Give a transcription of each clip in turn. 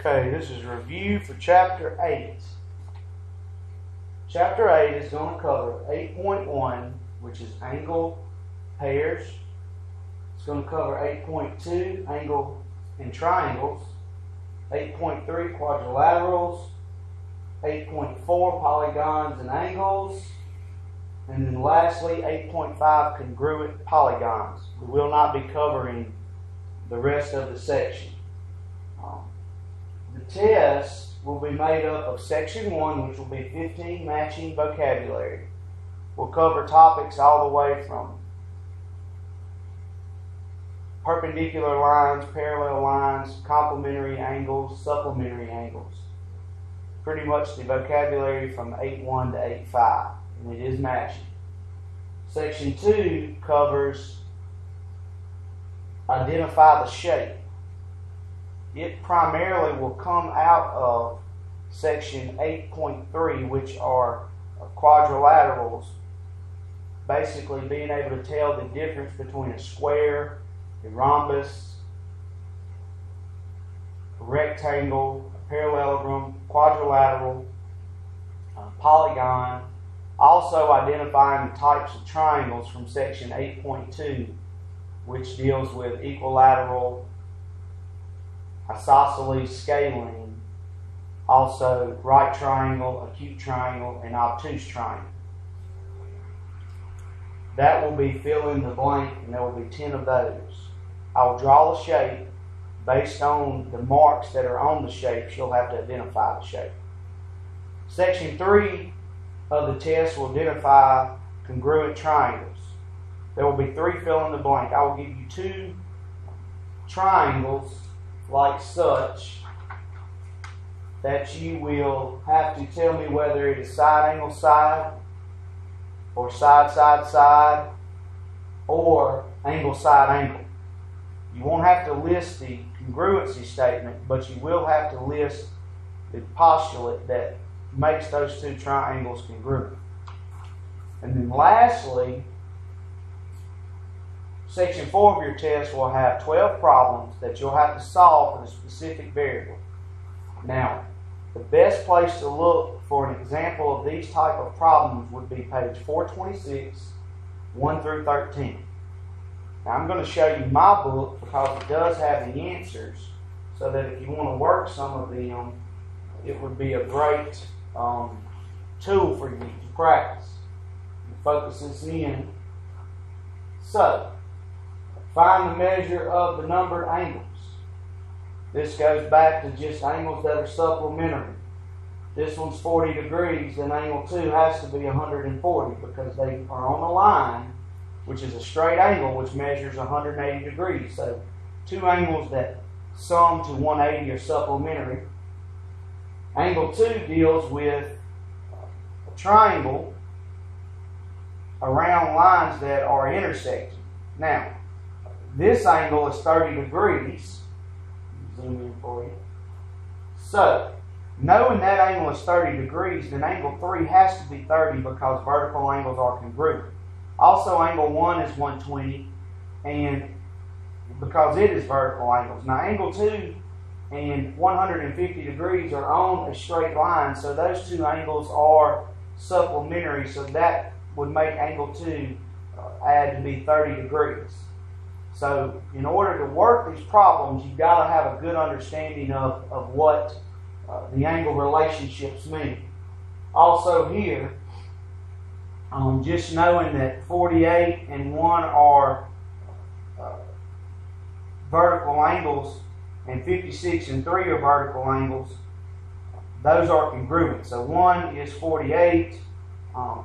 Okay, this is review for Chapter 8. Chapter 8 is going to cover 8.1, which is angle pairs. It's going to cover 8.2, angle and triangles, 8.3, quadrilaterals, 8.4, polygons and angles, and then lastly 8.5, congruent polygons. We will not be covering the rest of the section. The test will be made up of Section 1, which will be 15 matching vocabulary. We'll cover topics all the way from perpendicular lines, parallel lines, complementary angles, supplementary angles. Pretty much the vocabulary from 8.1 to 8.5, and it is matching. Section 2 covers identify the shape. It primarily will come out of Section 8.3, which are quadrilaterals, basically being able to tell the difference between a square, a rhombus, a rectangle, a parallelogram, quadrilateral, polygon. Also identifying the types of triangles from Section 8.2, which deals with equilateral, isosceles scaling, also right triangle, acute triangle, and obtuse triangle. That will be fill in the blank, and there will be 10 of those. I will draw a shape based on the marks that are on the shape. You'll have to identify the shape. Section 3 of the test will identify congruent triangles. There will be 3 fill in the blank. I will give you 2 triangles like such that you will have to tell me whether it is side angle side or side side side or angle side angle. You won't have to list the congruency statement, but you will have to list the postulate that makes those 2 triangles congruent. And then lastly, Section 4 of your test will have 12 problems that you'll have to solve for the specific variable. Now, the best place to look for an example of these type of problems would be page 426, 1 through 13. Now, I'm going to show you my book because it does have the answers, so that if you want to work some of them, it would be a great tool for you to practice. Focus this in. So, find the measure of the numbered angles. This goes back to just angles that are supplementary. This one's 40 degrees, then angle 2 has to be 140 because they are on a line, which is a straight angle, which measures 180 degrees. So 2 angles that sum to 180 are supplementary. Angle 2 deals with a triangle around lines that are intersecting. Now, this angle is 30 degrees. Zoom in for you. So, knowing that angle is 30 degrees, then angle 3 has to be 30 because vertical angles are congruent. Also, angle 1 is 120, and because it is vertical angles. Now, angle 2 and 150 degrees are on a straight line, so those 2 angles are supplementary, so that would make angle 2 add to be 30 degrees. So in order to work these problems, you've got to have a good understanding of what the angle relationships mean. Also here, just knowing that 48 and 1 are vertical angles and 56 and 3 are vertical angles, those are congruent. So 1 is 48,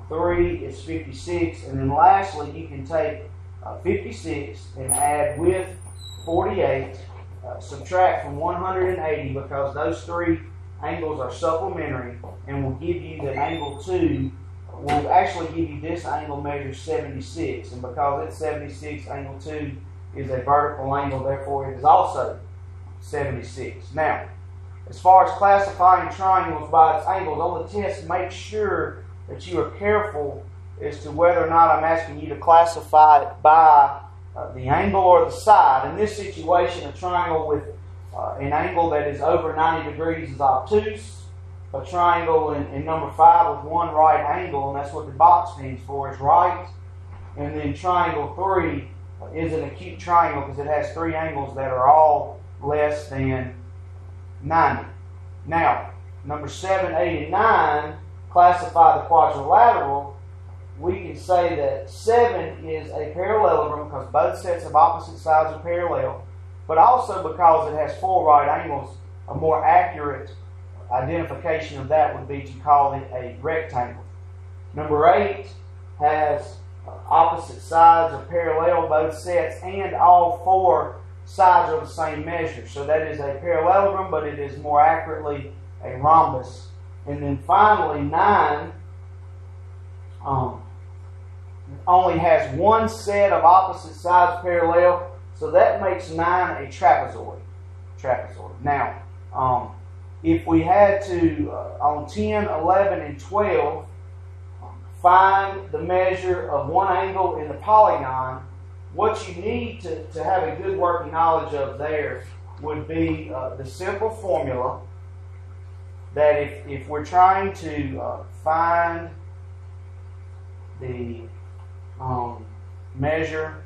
3 is 56, and then lastly you can take 56 and add with 48, subtract from 180 because those 3 angles are supplementary, and will give you that angle 2 will actually give you this angle measures 76, and because it's 76, angle 2 is a vertical angle, therefore it is also 76. Now, as far as classifying triangles by its angles on the test, make sure that you are careful as to whether or not I'm asking you to classify it by the angle or the side. In this situation, a triangle with an angle that is over 90 degrees is obtuse. A triangle in number 5 with one right angle, and that's what the box stands for, is right. And then triangle 3 is an acute triangle because it has 3 angles that are all less than 90. Now, number 7, 8, and 9 classify the quadrilateral. We can say that 7 is a parallelogram because both sets of opposite sides are parallel, but also because it has 4 right angles. A more accurate identification of that would be to call it a rectangle. Number 8 has opposite sides are parallel, both sets, and all 4 sides are the same measure. So that is a parallelogram, but it is more accurately a rhombus. And then finally, 9 only has one set of opposite sides parallel, so that makes 9 a trapezoid. Now, if we had to, on 10, 11, and 12, find the measure of one angle in the polygon, what you need to have a good working knowledge of there would be the simple formula that if we're trying to find the measure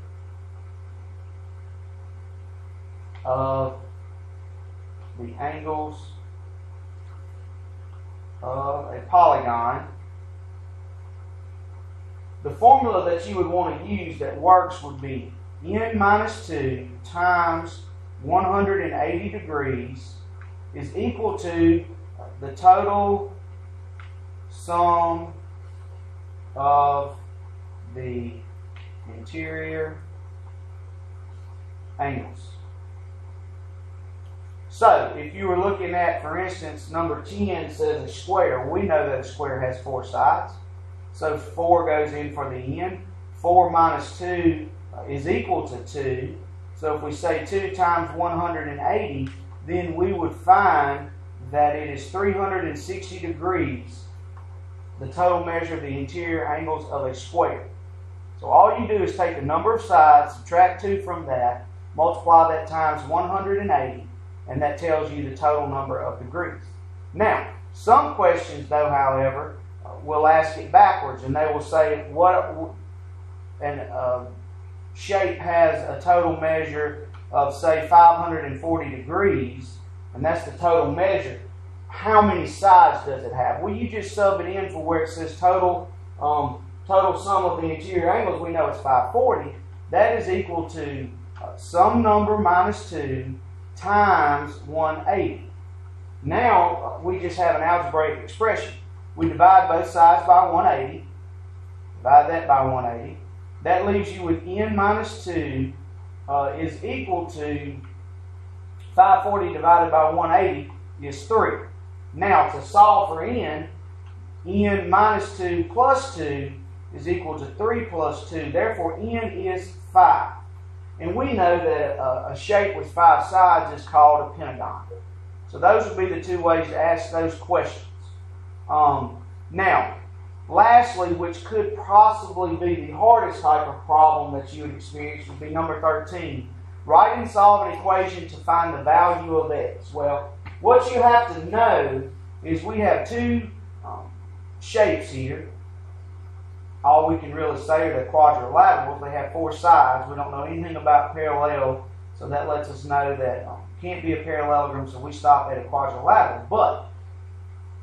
of the angles of a polygon, the formula that you would want to use that works would be n minus 2 times 180 degrees is equal to the total sum of the interior angles. So, if you were looking at, for instance, number 10 says a square. We know that a square has 4 sides. So 4 goes in for the n. 4 minus 2 is equal to 2. So if we say 2 times 180, then we would find that it is 360 degrees, the total measure of the interior angles of a square. So all you do is take the number of sides, subtract 2 from that, multiply that times 180, and that tells you the total number of degrees. Now, some questions, though, however, will ask it backwards, and they will say what shape has a total measure of, say, 540 degrees, and that's the total measure. How many sides does it have? Well, you just sub it in for where it says total sum of the interior angles. We know it's 540. That is equal to some number minus 2 times 180. Now, we just have an algebraic expression. We divide both sides by 180. Divide that by 180. That leaves you with n minus 2 is equal to 540 divided by 180 is 3. Now, to solve for n minus 2 plus 2 is equal to 3 plus 2. Therefore, n is 5. And we know that a shape with 5 sides is called a pentagon. So those would be the 2 ways to ask those questions. Now, lastly, which could possibly be the hardest type of problem that you would experience, would be number 13. Write and solve an equation to find the value of x. Well, what you have to know is we have 2 shapes here. All we can really say are the quadrilaterals. They have 4 sides. We don't know anything about parallel, so that lets us know that can't be a parallelogram, so we stop at a quadrilateral. But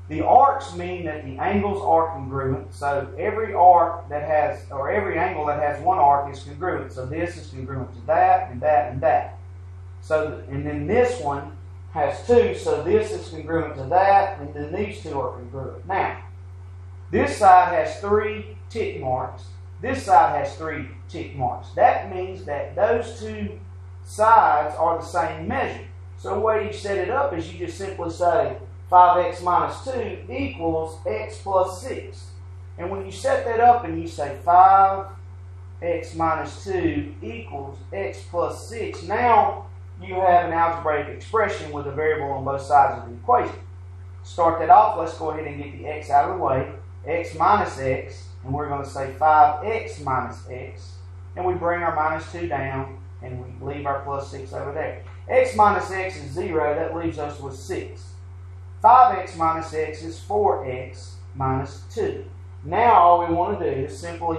the arcs mean that the angles are congruent. So every arc that has, or every angle that has one arc is congruent. So this is congruent to that, and that, and that. So, and then this one has 2, so this is congruent to that, and then these 2 are congruent. Now, this side has 3 tick marks. This side has 3 tick marks. That means that those 2 sides are the same measure. So the way you set it up is you just simply say 5x minus 2 equals x plus 6. And when you set that up and you say 5x minus 2 equals x plus 6, now you have an algebraic expression with a variable on both sides of the equation. To start that off, let's go ahead and get the x out of the way. X minus x, and we're going to say 5x minus x, and we bring our minus 2 down, and we leave our plus 6 over there. X minus x is 0. That leaves us with 6. 5x minus x is 4x minus 2. Now all we want to do is simply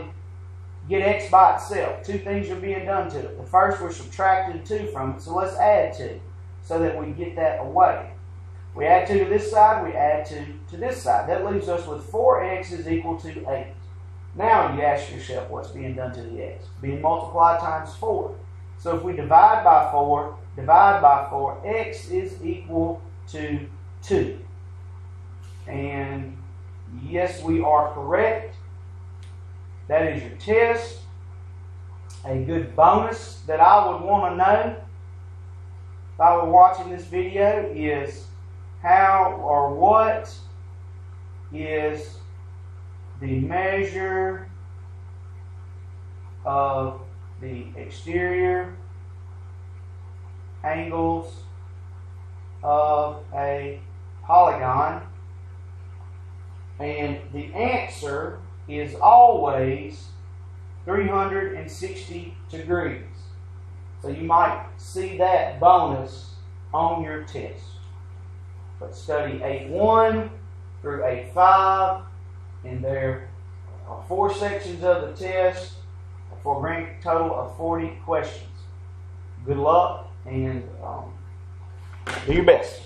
get x by itself. Two things are being done to it. The first, we're subtracting 2 from it, so let's add 2 so that we get that away. We add 2 to this side, we add 2 to this side. That leaves us with 4x is equal to 8. Now you ask yourself what's being done to the x. Being multiplied times 4. So if we divide by 4, x is equal to 2. And yes, we are correct. That is your test. A good bonus that I would want to know if I were watching this video is how or what is the measure of the exterior angles of a polygon, and the answer is always 360 degrees. So you might see that bonus on your test. But study 8.1 through 8.5, and there are 4 sections of the test for a grand total of 40 questions. Good luck, and do your best.